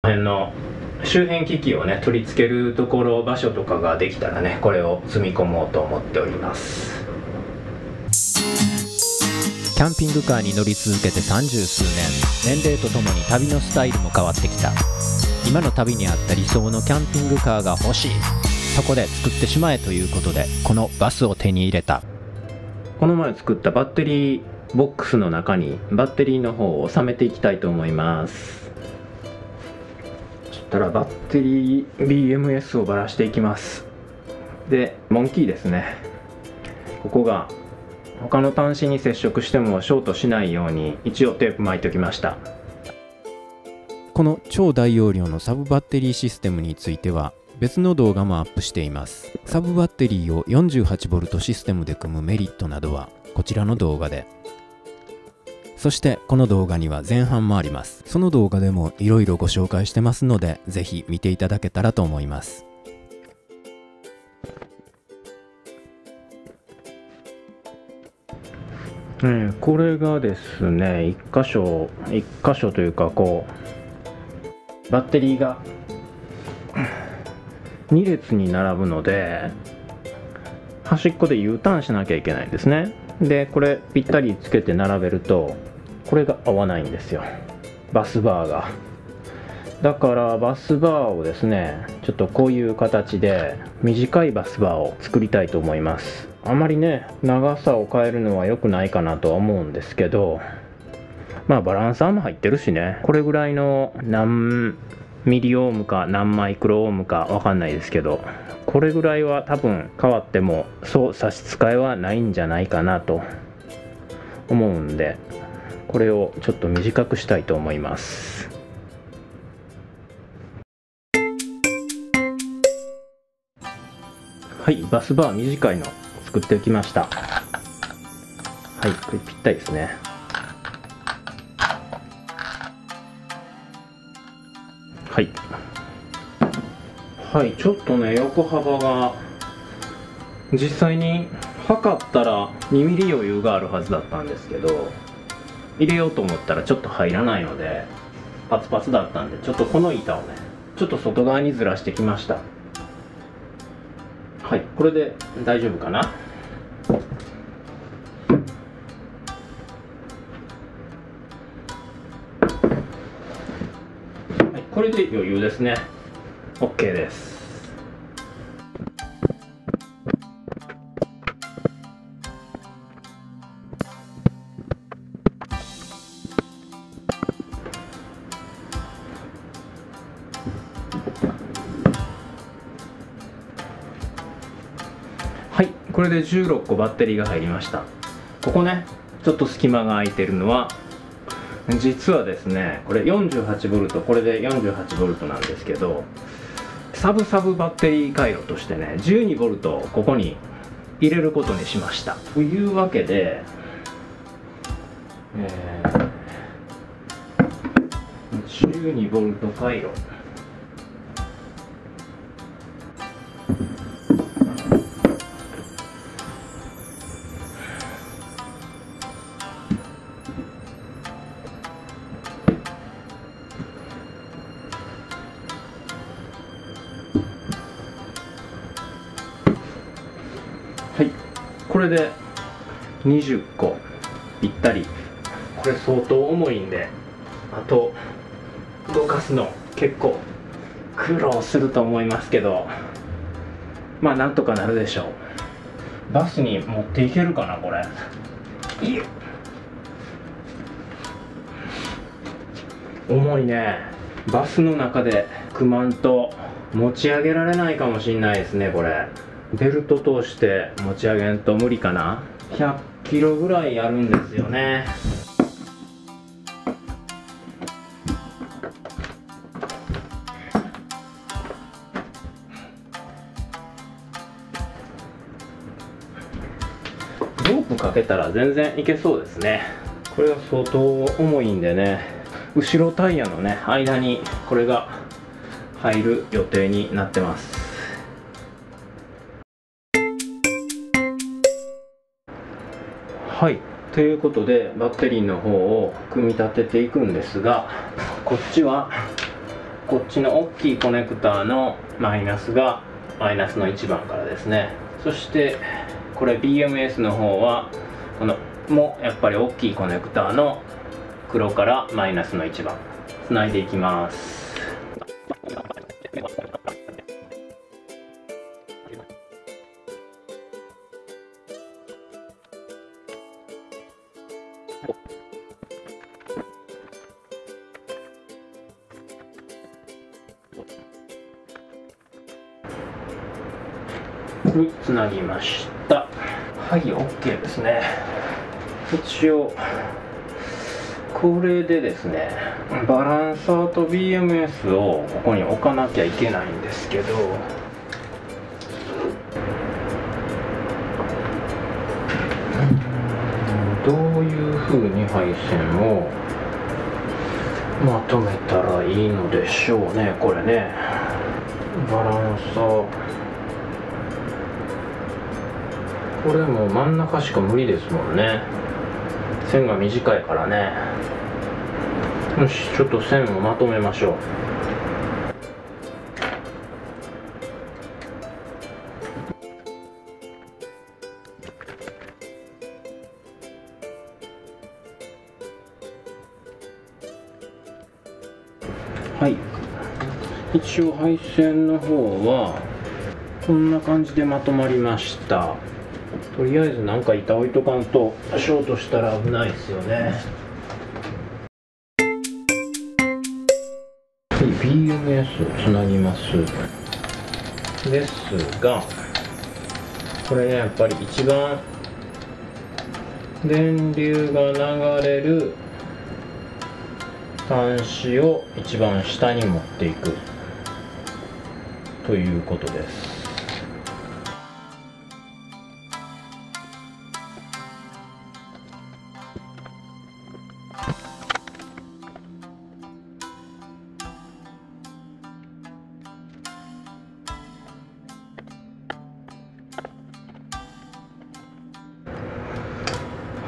辺の周辺機器をね取り付けるところ場所とかができたらね、これを積み込もうと思っております。キャンピングカーに乗り続けて30数年、年齢とともに旅のスタイルも変わってきた。今の旅に合った理想のキャンピングカーが欲しい。そこで作ってしまえということで、このバスを手に入れた。この前作ったバッテリーボックスの中にバッテリーの方を収めていきたいと思います。そしたらバッテリー BMS をばらしていきます。でモンキーですね、ここが他の端子に接触してもショートしないように一応テープ巻いておきました。この超大容量のサブバッテリーシステムについては別の動画もアップしています。サブバッテリーを 48V システムで組むメリットなどはこちらの動画で。そしてこの動画には前半もあります。その動画でもいろいろご紹介してますので、ぜひ見ていただけたらと思います。これがですね、1箇所というか、こうバッテリーが2列に並ぶので端っこで U ターンしなきゃいけないんですね。でこれぴったりつけて並べるとこれが合わないんですよ、バスバーが。だからバスバーをですね、ちょっとこういう形で短いバスバーを作りたいと思います。あまりね長さを変えるのは良くないかなとは思うんですけど、まあバランサーも入ってるしね、これぐらいの何ミリオームか何マイクロオームかわかんないですけど、これぐらいは多分変わってもそう差し支えはないんじゃないかなと思うんで、これをちょっと短くしたいと思います。はい、バスバー短いの作ってきました。はい、これぴったりですね。はいはい、ちょっとね横幅が実際に測ったら2ミリ余裕があるはずだったんですけど、入れようと思ったらちょっと入らないのでパツパツだったんで、ちょっとこの板をねちょっと外側にずらしてきました。はい、これで大丈夫かな。はい、これで余裕ですね。 OK です。はい、これで16個バッテリーが入りました。ここねちょっと隙間が空いてるのは実はですね、これ 48V、 これで 48V なんですけど、サブバッテリー回路としてね 12V をここに入れることにしました。というわけで、12V 回路、はい、これで20個ぴったり。これ相当重いんで、あと動かすの結構苦労すると思いますけど、まあなんとかなるでしょう。バスに持っていけるかなこれ。いい、重いね。バスの中で組まんと持ち上げられないかもしれないですね。これベルト通して持ち上げんと無理かな。100キロぐらいあるんですよね。ロープかけたら全然いけそうですね。これが相当重いんでね、後ろタイヤのね間にこれが入る予定になってます。はい、ということでバッテリーの方を組み立てていくんですが、こっちはこっちの大きいコネクターのマイナスがマイナスの1番からですね。そしてこれ BMS の方はこのもやっぱり大きいコネクターの黒からマイナスの1番つないでいきます。につなぎました。はい、 OK ですね。一応これでですね、バランサーと BMS をここに置かなきゃいけないんですけど、どういう風に配線をまとめたらいいのでしょうね。これね、バランサー、これもう真ん中しか無理ですもんね。線が短いからね。よし、ちょっと線をまとめましょう。はい、一応配線の方はこんな感じでまとまりました。とりあえずなんか板置いとかんとショートしたら危ないですよね。はい、BMS をつなぎますですが、これね、やっぱり一番電流が流れる端子を一番下に持っていくということです。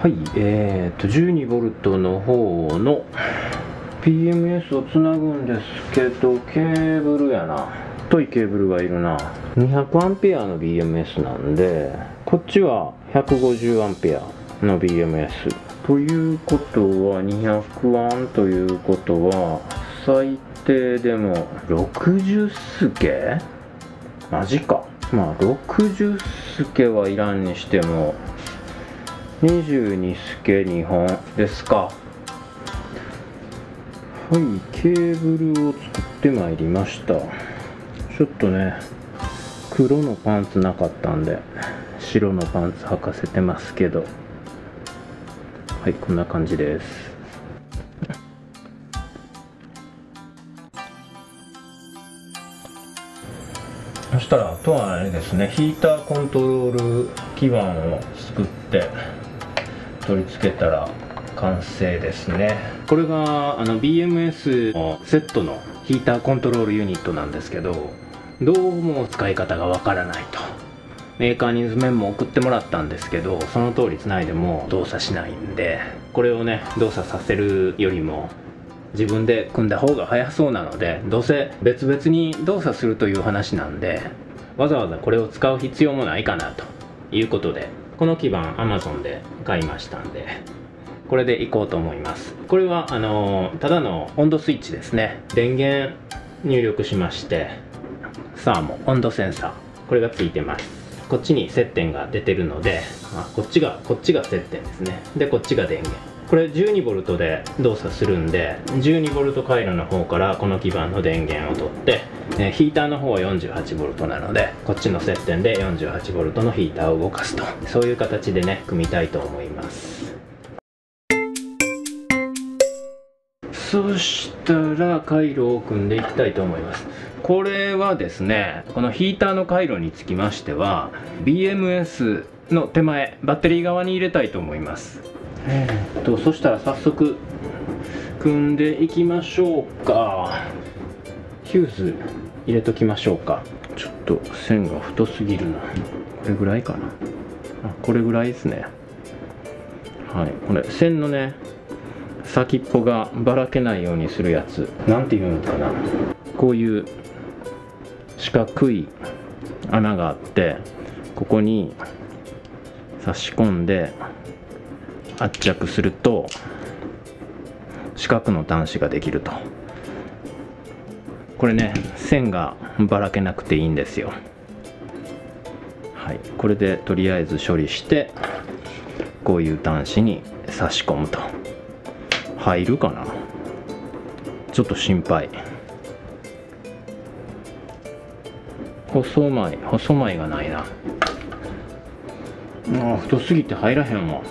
はい、12V の方の PMS をつなぐんですけど、ケーブルやな、太いケーブルがいるな。 200A の BMS なんで、こっちは 150A の BMS ということは200A ということは最低でも60スケ、マジか。まあ60スケはいらんにしても22スケ2本ですか。はい、ケーブルを作ってまいりました。ちょっとね、黒のパンツなかったんで白のパンツ履かせてますけど、はい、こんな感じです。そしたらあとはあれですね、ヒーターコントロール基板を作って取り付けたら完成ですね。これがBMS のセットのヒーターコントロールユニットなんですけど、どうも使い方がわからないと。メーカーに図面も送ってもらったんですけど、その通りつないでも動作しないんで、これをね動作させるよりも自分で組んだ方が早そうなので、どうせ別々に動作するという話なんで、わざわざこれを使う必要もないかなということで、この基板 Amazon で買いましたんで、これでいこうと思います。これはただの温度スイッチですね。電源入力しまして、サーモ温度センサー、これがついてます。こっちに接点が出てるので、こっちが接点ですね。でこっちが電源。これ 12V で動作するんで、 12V 回路の方からこの基板の電源を取って、ヒーターの方は 48V なので、こっちの接点で 48V のヒーターを動かすと、そういう形でね組みたいと思います。そしたら回路を組んでいきたいと思います。これはですね、このヒーターの回路につきましては BMS の手前バッテリー側に入れたいと思います。そしたら早速組んでいきましょうか。ヒューズ入れときましょうか。ちょっと線が太すぎるな。これぐらいかな。これぐらいですね。はい、これ線のね先っぽがばらけないようにするやつ、なんていうんかな、こういう四角い穴があって、ここに差し込んで圧着すると四角の端子ができると。これね、線がばらけなくていいんですよ。はい、これでとりあえず処理して、こういう端子に差し込むと。入るかな、ちょっと心配。細前がないな。太すぎて入らへんわ。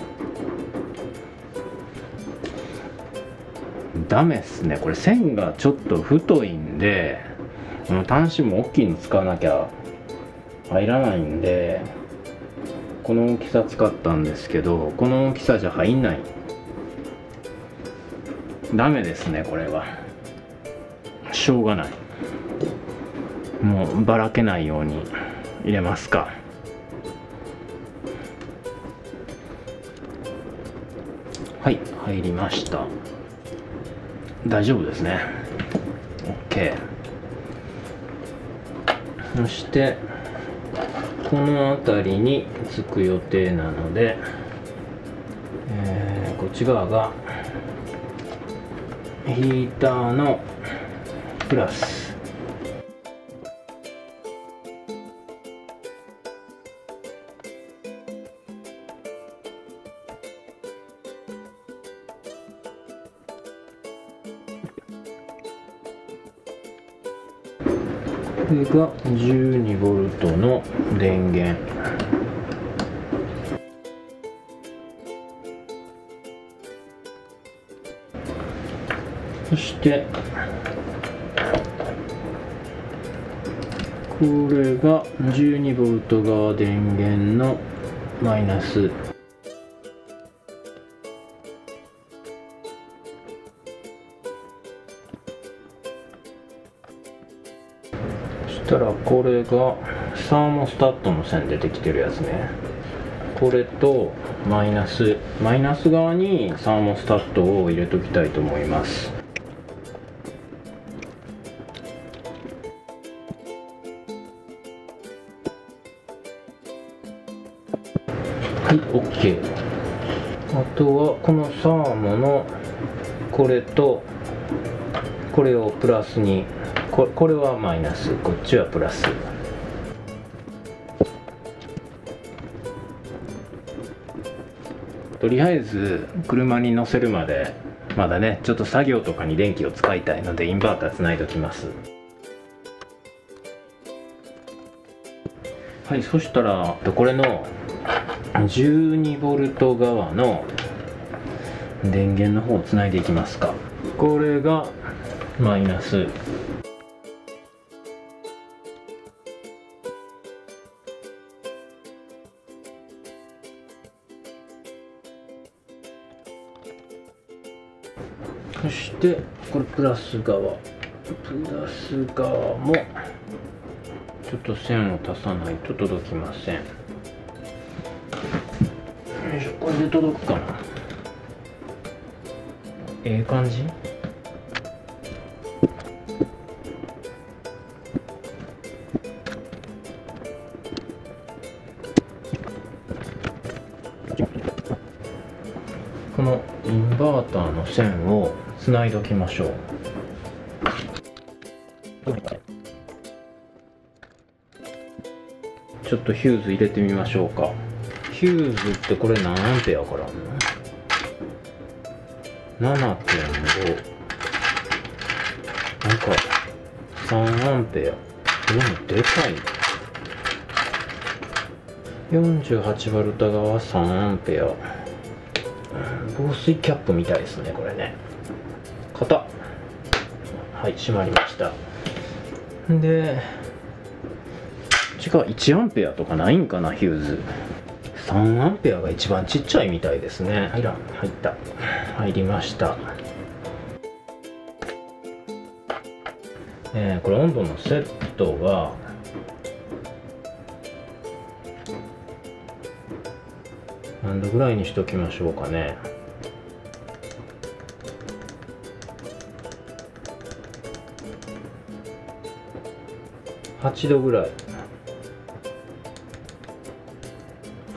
ダメっすね、これ線がちょっと太いんで、この端子も大きいの使わなきゃ入らないんで、この大きさ使ったんですけど、この大きさじゃ入んない。ダメですね、これはしょうがない。もうばらけないように入れますか。はい、入りました。大丈夫ですね。 OK。 そしてこの辺りにつく予定なので、こっち側がヒーターのプラス。これが 12V の電源。そしてこれが 12V 側電源のマイナス。そしたらこれがサーモスタットの線出てきてるやつね。これとマイナス側にサーモスタットを入れときたいと思います。はい、OK。あとはこのサーモのこれとこれをプラスに、これはマイナス、こっちはプラス。とりあえず車に乗せるまでまだね、ちょっと作業とかに電気を使いたいのでインバーターつないでおきます。はい、そしたらこれの 12V 側の電源の方をつないでいきますか。これがマイナス。そしてこれプラス側もちょっと線を足さないと届きません。よいしょ、これで届くかな。ええ感じ。このインバーターの線をつないでおきましょう。ちょっとヒューズ入れてみましょうか。ヒューズってこれ何アンペアからあるの？ 7.5。 なんか3アンペア。でもでかいね。48V 側3アンペア。防水キャップみたいですね、これね。硬っ。はい、閉まりました。で、違う、1アンペアとかないんかな、ヒューズ。3アンペアが一番ちっちゃいみたいですね。入った。入りました。これ温度のセットが何度ぐらいにしておきましょうかね。8度ぐらい、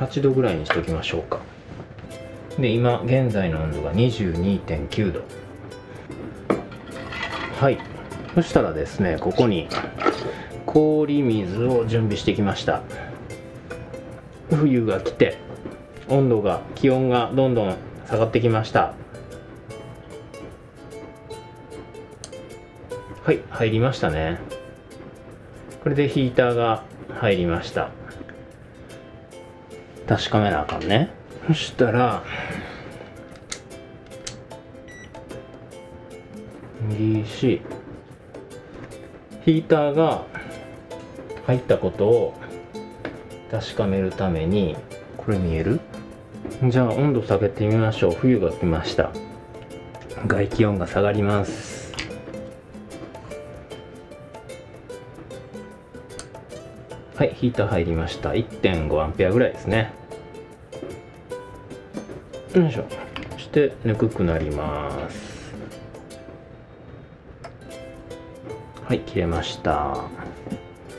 8度ぐらいにしときましょうか。で今現在の温度が 22.9 度。はい、そしたらですね、ここに氷水を準備してきました。冬が来て気温がどんどん下がってきました。はい、入りましたね。これでヒーターが入りました。確かめなあかんね。そしたらヒーターが入ったことを確かめるために、これ見える？じゃあ温度下げてみましょう。冬が来ました。外気温が下がります。はい、ヒーター入りました。 1.5 アンペアぐらいですね。よいしょ。そしてぬくくなります。はい、切れました。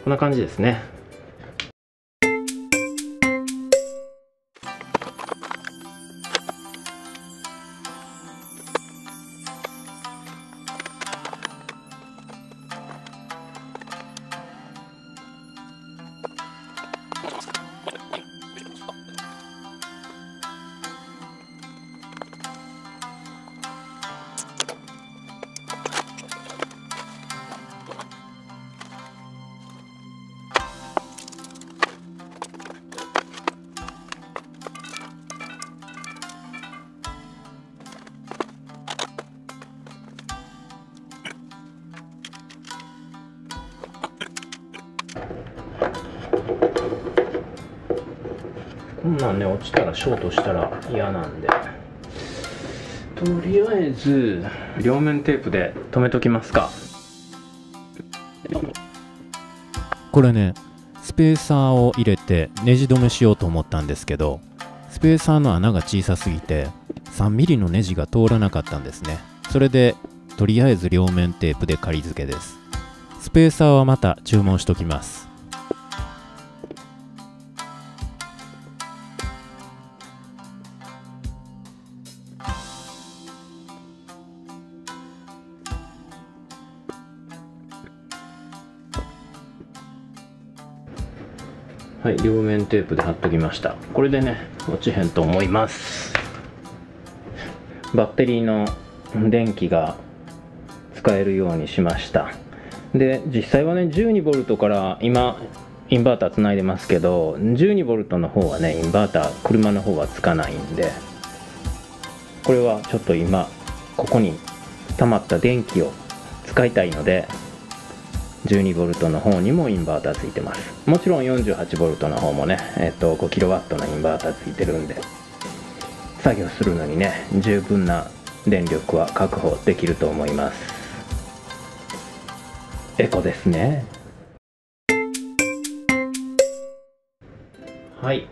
こんな感じですね。こんなんね、落ちたらショートしたら嫌なんで、とりあえず両面テープで留めときますか。これね、スペーサーを入れてネジ止めしようと思ったんですけど、スペーサーの穴が小さすぎて 3mm のネジが通らなかったんですね。それでとりあえず両面テープで仮付けです。スペーサーはまた注文しときます。はい、両面テープで貼っときました。これでね、落ちへんと思います。バッテリーの電気が使えるようにしました。で、実際はね、12V から今インバーターつないでますけど、12V の方はね、インバーター車の方はつかないんで、これはちょっと今ここに溜まった電気を使いたいので、12V の方にもインバーターついてます。もちろん 48V の方もね、5kW のインバーターついてるんで、作業するのにね、十分な電力は確保できると思います。エコですね。はい、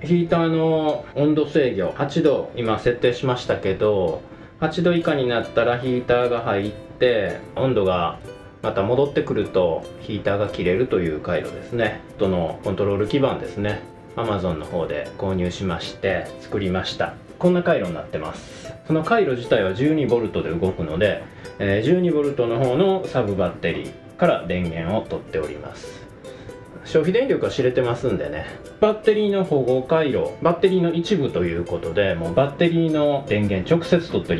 ヒーターの温度制御8度今設定しましたけど、8度以下になったらヒーターが入って温度がまた戻ってくるとヒーターが切れるという回路ですね。とのコントロール基板ですね。 Amazon の方で購入しまして作りました。こんな回路になってます。その回路自体は 12V で動くので、12V の方のサブバッテリーから電源を取っております。消費電力は知れてますんでね、バッテリーの保護回路、バッテリーの一部ということで、もうバッテリーの電源直接取って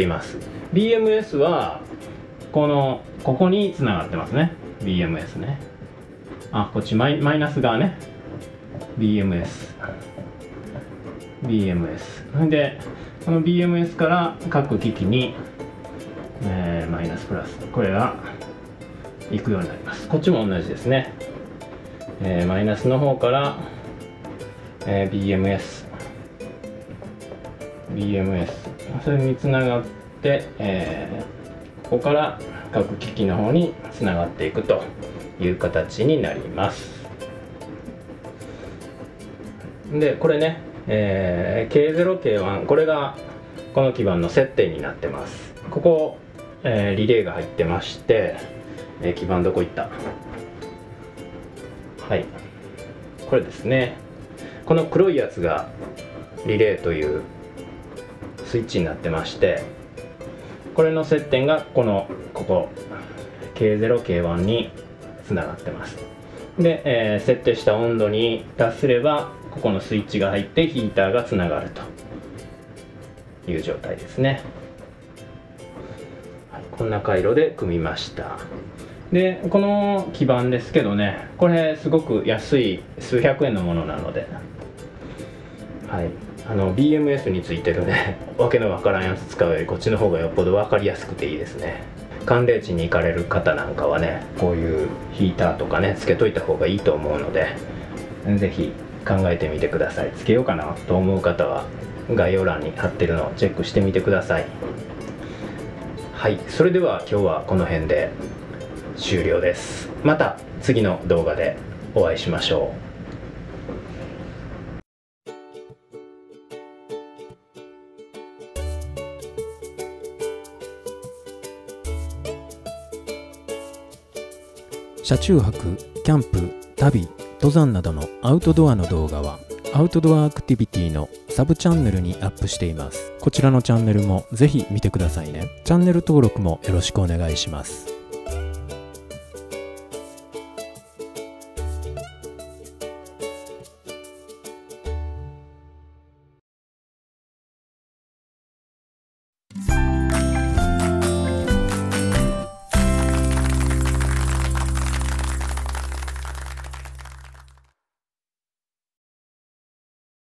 います。 BMS はここにつながってますね。 BMS ね、こっちマイナス側ね、 BMS で、この BMS から各機器に、マイナスプラス、これが行くようになります。こっちも同じですね。マイナスの方から、BMS それにつながって、ここから各機器の方につながっていくという形になります。でこれね、K0、K1、これがこの基板の接点になってます。ここ、リレーが入ってまして、基板どこ行った？はい、これですね。この黒いやつがリレーというスイッチになってまして、これの接点がここ K0、K1 につながってます。で、設定した温度に達すればここのスイッチが入ってヒーターがつながるという状態ですね。はい、こんな回路で組みました。でこの基板ですけどね、これすごく安い数百円のものなので、はい、BMS についてるねわけのわからんやつ使うよりこっちの方がよっぽど分かりやすくていいですね。寒冷地に行かれる方なんかはね、こういうヒーターとかねつけといた方がいいと思うので、是非考えてみてください。つけようかなと思う方は概要欄に貼ってるのをチェックしてみてください。はい、それでは今日はこの辺で終了です。また次の動画でお会いしましょう。車中泊、キャンプ、旅、登山などのアウトドアの動画はアウトドアアクティビティのサブチャンネルにアップしています。こちらのチャンネルもぜひ見てくださいね。チャンネル登録もよろしくお願いします。